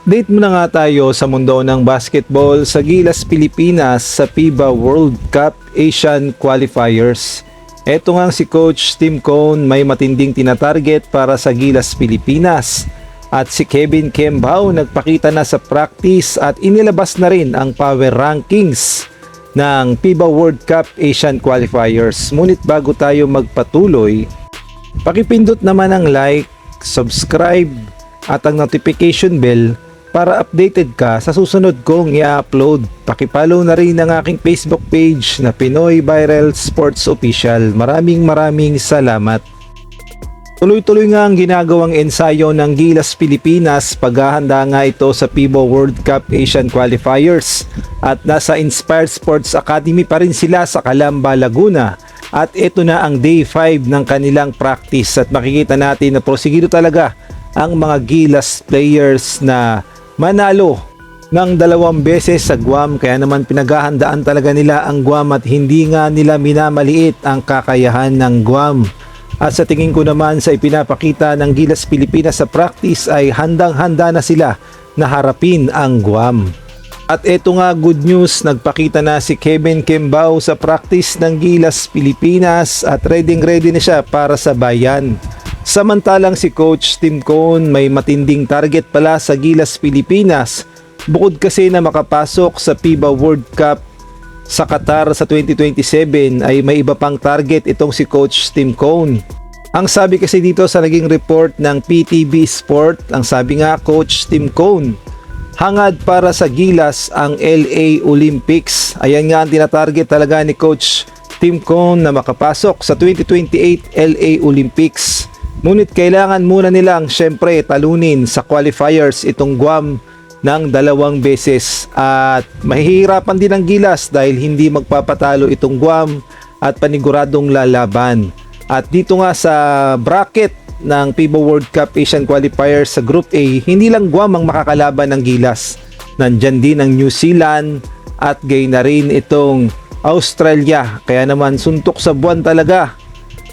Update muna nga tayo sa mundo ng basketball sa Gilas Pilipinas sa FIBA World Cup Asian Qualifiers. Eto nga si Coach Tim Cone may matinding tinatarget para sa Gilas Pilipinas. At si Kevin Kembao nagpakita na sa practice at inilabas na rin ang power rankings ng FIBA World Cup Asian Qualifiers. Ngunit bago tayo magpatuloy, pakipindot naman ang like, subscribe at ang notification bell para updated ka sa susunod kong i-upload. Pakipollow na rin ang aking Facebook page na Pinoy Viral Sports Official. Maraming salamat. Tuloy-tuloy nga ang ginagawang ensayo ng Gilas Pilipinas. Paghahanda nga ito sa FIBA World Cup Asian Qualifiers at nasa Inspired Sports Academy pa rin sila sa Calamba, Laguna. At ito na ang day 5 ng kanilang practice at makikita natin na prosigido talaga ang mga Gilas players na manalo ng 2 beses sa Guam, kaya naman pinaghahandaan talaga nila ang Guam at hindi nga nila minamaliit ang kakayahan ng Guam. At sa tingin ko naman sa ipinapakita ng Gilas Pilipinas sa practice ay handang-handa na sila na harapin ang Guam. At eto nga good news, nagpakita na si Kevin Kembao sa practice ng Gilas Pilipinas at ready na siya para sa bayan. Samantalang si Coach Tim Cone may matinding target pala sa Gilas Pilipinas. Bukod kasi na makapasok sa FIBA World Cup sa Qatar sa 2027 ay may iba pang target itong si Coach Tim Cone. Ang sabi kasi dito sa naging report ng PTV Sport, ang sabi nga Coach Tim Cone, hangad para sa Gilas ang LA Olympics. Ayan nga ang tinatarget talaga ni Coach Tim Cone na makapasok sa 2028 LA Olympics. Ngunit kailangan muna nilang syempre talunin sa qualifiers itong Guam ng 2 beses at mahihirapan din ang Gilas dahil hindi magpapatalo itong Guam at paniguradong lalaban. At dito nga sa bracket ng FIBA World Cup Asian Qualifiers sa Group A, hindi lang Guam ang makakalaban ng Gilas. Nandyan din ang New Zealand at gay na rin itong Australia. Kaya naman suntok sa buwan talaga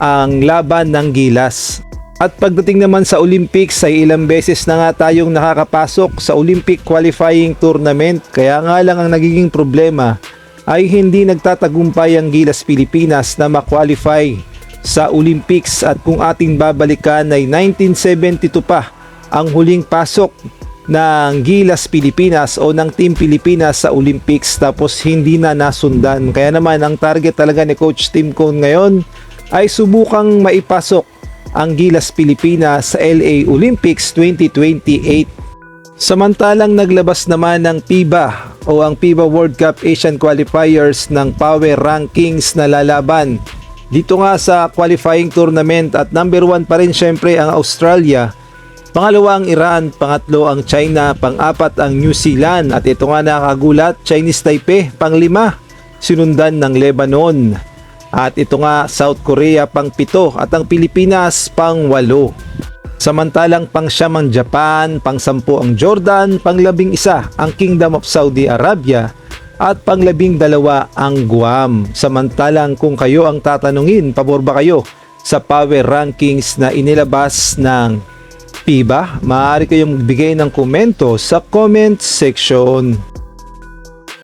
ang laban ng Gilas. At pagdating naman sa Olympics ay ilang beses na nga tayong nakakapasok sa Olympic Qualifying Tournament. Kaya nga lang ang nagiging problema ay hindi nagtatagumpay ang Gilas Pilipinas na ma-qualify sa Olympics. At kung ating babalikan ay 1972 pa ang huling pasok ng Gilas Pilipinas o ng Team Pilipinas sa Olympics tapos hindi na nasundan. Kaya naman ang target talaga ni Coach Tim Cone ngayon ay subukang maipasok ang Gilas Pilipinas sa LA Olympics 2028. Samantalang naglabas naman ng FIBA o ang FIBA World Cup Asian Qualifiers ng power rankings na lalaban dito nga sa qualifying tournament at number 1 pa rin syempre ang Australia, pangalawa ang Iran, pangatlo ang China, pang-apat ang New Zealand at ito nga nakakagulat, Chinese Taipei pang-5, sinundan ng Lebanon. At ito nga South Korea pang-7 at ang Pilipinas pang-8. Samantalang pang-9 ang Japan, pang-10 ang Jordan, pang-11 ang Kingdom of Saudi Arabia at pang-12 ang Guam. Samantalang kung kayo ang tatanungin, pabor ba kayo sa power rankings na inilabas ng FIBA? Maaari kayong magbigay ng komento sa comment section.